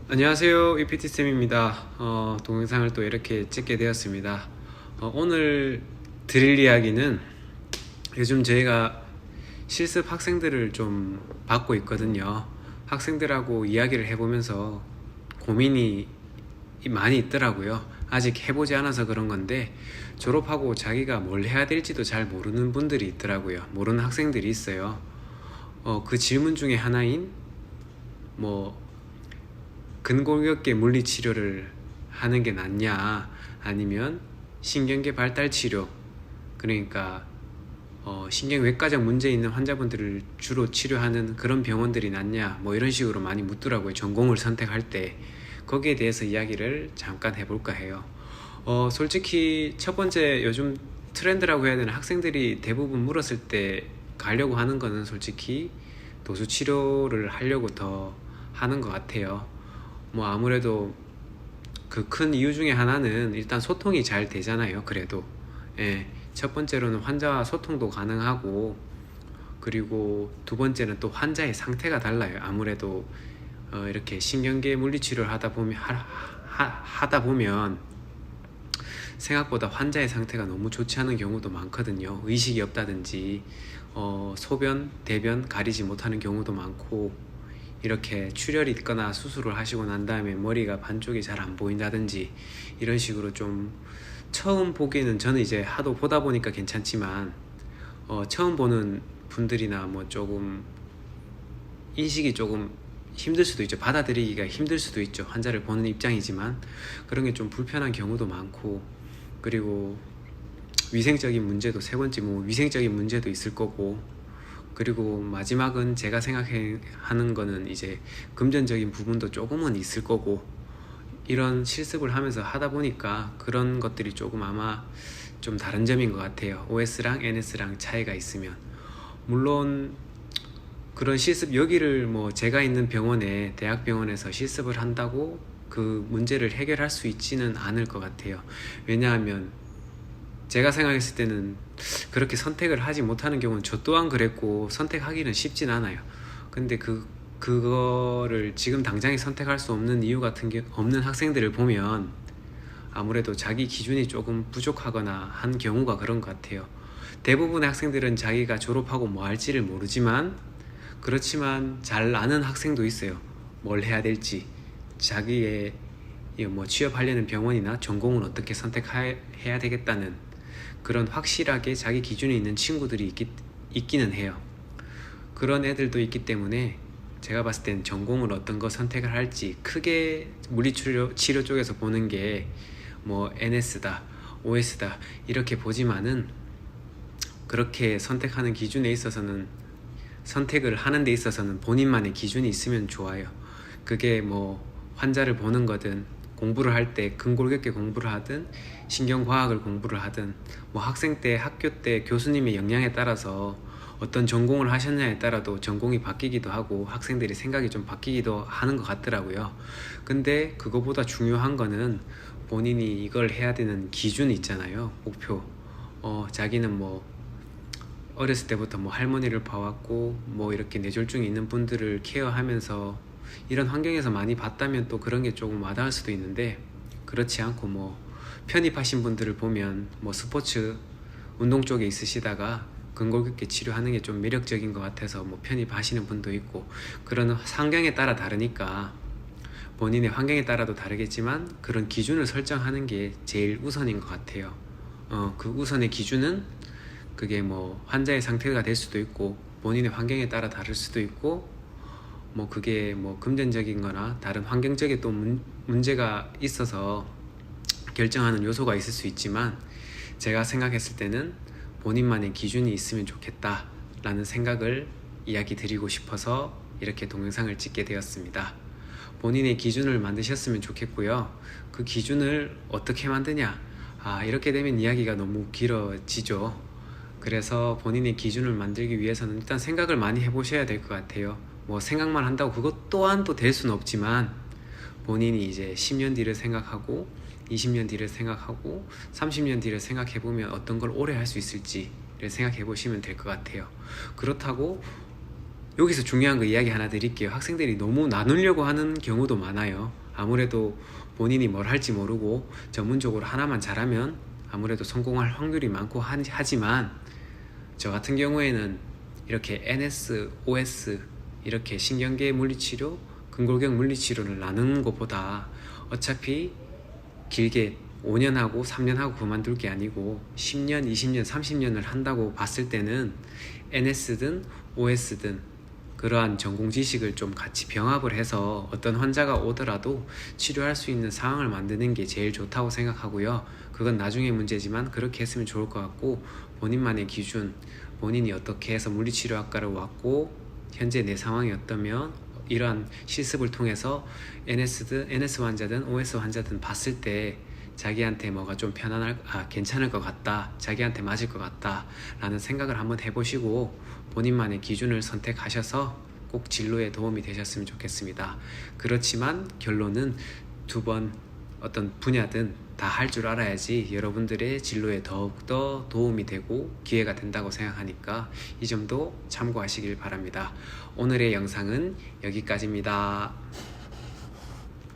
안녕하세요, EPT쌤입니다. 동영상을 또 이렇게 찍게 되었습니다. 오늘 드릴 이야기는 요즘 저희가 실습 학생들을 좀 받고 있거든요. 학생들하고 이야기를 해보면서 고민이 많이 있더라고요. 아직 해보지 않아서 그런 건데, 졸업하고 자기가 뭘 해야 될지도 잘 모르는 분들이 있더라고요. 모르는 학생들이 있어요. 그 질문 중에 하나인 근골격계 물리치료를 하는 게 낫냐, 아니면 신경계 발달치료, 그러니까 신경외과적 문제 있는 환자분들을 주로 치료하는 그런 병원들이 낫냐, 이런 식으로 많이 묻더라고요. 전공을 선택할 때. 거기에 대해서 이야기를 잠깐 해볼까 해요. 솔직히 첫 번째, 요즘 트렌드라고 해야 되나, 학생들이 대부분 물었을 때 가려고 하는 거는 솔직히 도수치료를 하려고 더 하는 것 같아요. 아무래도 그 큰 이유 중에 하나는 일단 소통이 잘 되잖아요. 그래도 첫 번째로는 환자와 소통도 가능하고, 그리고 두 번째는 또 환자의 상태가 달라요. 아무래도 이렇게 신경계 물리치료를 하다 보면 생각보다 환자의 상태가 너무 좋지 않은 경우도 많거든요. 의식이 없다든지 소변, 대변 가리지 못하는 경우도 많고, 이렇게 출혈이 있거나 수술을 하시고 난 다음에 머리가 반쪽이 잘 안 보인다든지, 이런 식으로 좀 처음 보기에는, 저는 이제 하도 보다 보니까 괜찮지만 처음 보는 분들이나 조금 인식이 조금 힘들 수도 있죠. 받아들이기가 힘들 수도 있죠. 환자를 보는 입장이지만 그런 게 좀 불편한 경우도 많고, 그리고 위생적인 문제도, 세 번째 위생적인 문제도 있을 거고, 그리고 마지막은 제가 생각하는 거는 이제 금전적인 부분도 조금은 있을 거고, 이런 실습을 하면서 하다 보니까 그런 것들이 조금 아마 좀 다른 점인 것 같아요. OS랑 NS랑 차이가 있으면. 물론 그런 실습, 여기를 제가 있는 병원에, 대학병원에서 실습을 한다고 그 문제를 해결할 수 있지는 않을 것 같아요. 왜냐하면 제가 생각했을 때는 그렇게 선택을 하지 못하는 경우는, 저 또한 그랬고, 선택하기는 쉽진 않아요. 근데 그거를 지금 당장에 선택할 수 없는 이유 같은 게 없는 학생들을 보면 아무래도 자기 기준이 조금 부족하거나 한 경우가 그런 것 같아요. 대부분의 학생들은 자기가 졸업하고 뭐 할지를 모르지만, 그렇지만 잘 아는 학생도 있어요. 뭘 해야 될지, 자기의 취업하려는 병원이나 전공을 어떻게 선택해야 되겠다는 그런 확실하게 자기 기준이 있는 친구들이 있기는 해요. 그런 애들도 있기 때문에 제가 봤을 땐 전공을 어떤 거 선택을 할지, 크게 물리치료 쪽에서 보는 게 NS다, OS다 이렇게 보지만은, 그렇게 선택하는 기준에 있어서는, 선택을 하는 데 있어서는 본인만의 기준이 있으면 좋아요. 그게 환자를 보는 거든, 공부를 할 때 근골격계 공부를 하든, 신경과학을 공부를 하든, 학생 때, 학교 때 교수님의 역량에 따라서 어떤 전공을 하셨냐에 따라도 전공이 바뀌기도 하고, 학생들이 생각이 좀 바뀌기도 하는 것 같더라고요. 근데 그거보다 중요한 거는 본인이 이걸 해야 되는 기준이 있잖아요. 목표. 자기는 어렸을 때부터 할머니를 봐왔고, 이렇게 뇌졸중이 있는 분들을 케어하면서 이런 환경에서 많이 봤다면 또 그런 게 조금 와닿을 수도 있는데, 그렇지 않고 편입하신 분들을 보면 스포츠 운동 쪽에 있으시다가 근골격계 치료하는 게 좀 매력적인 것 같아서 편입하시는 분도 있고, 그런 환경에 따라 다르니까 본인의 환경에 따라도 다르겠지만 그런 기준을 설정하는 게 제일 우선인 것 같아요. 그 우선의 기준은 그게 환자의 상태가 될 수도 있고, 본인의 환경에 따라 다를 수도 있고, 그게 금전적인 거나 다른 환경적인 또 문제가 있어서 결정하는 요소가 있을 수 있지만, 제가 생각했을 때는 본인만의 기준이 있으면 좋겠다 라는 생각을 이야기 드리고 싶어서 이렇게 동영상을 찍게 되었습니다. 본인의 기준을 만드셨으면 좋겠고요. 그 기준을 어떻게 만드냐, 이렇게 되면 이야기가 너무 길어지죠. 그래서 본인의 기준을 만들기 위해서는 일단 생각을 많이 해보셔야 될 것 같아요. 생각만 한다고 그것 또한 또 될 수는 없지만, 본인이 이제 10년 뒤를 생각하고 20년 뒤를 생각하고 30년 뒤를 생각해보면 어떤 걸 오래 할 수 있을지를 생각해 보시면 될 것 같아요. 그렇다고 여기서 중요한 거 이야기 하나 드릴게요. 학생들이 너무 나누려고 하는 경우도 많아요. 아무래도 본인이 뭘 할지 모르고 전문적으로 하나만 잘하면 아무래도 성공할 확률이 많고 하지만 저 같은 경우에는 이렇게 NS, OS 이렇게 신경계 물리치료, 근골격 물리치료를 나누는 것보다 어차피 길게 5년 하고 3년 하고 그만둘 게 아니고 10년, 20년, 30년을 한다고 봤을 때는 NS든 OS든 그러한 전공 지식을 좀 같이 병합을 해서 어떤 환자가 오더라도 치료할 수 있는 상황을 만드는 게 제일 좋다고 생각하고요. 그건 나중에 문제지만 그렇게 했으면 좋을 것 같고, 본인만의 기준, 본인이 어떻게 해서 물리치료학과를 왔고 현재 내 상황이 어떠면 이러한 실습을 통해서 NS 환자든 OS 환자든 봤을 때 자기한테 뭐가 좀 괜찮을 것 같다, 자기한테 맞을 것 같다 라는 생각을 한번 해보시고 본인만의 기준을 선택하셔서 꼭 진로에 도움이 되셨으면 좋겠습니다. 그렇지만 결론은 두 번 어떤 분야든 다 할 줄 알아야지 여러분들의 진로에 더욱더 도움이 되고 기회가 된다고 생각하니까 이 점도 참고하시길 바랍니다. 오늘의 영상은 여기까지입니다.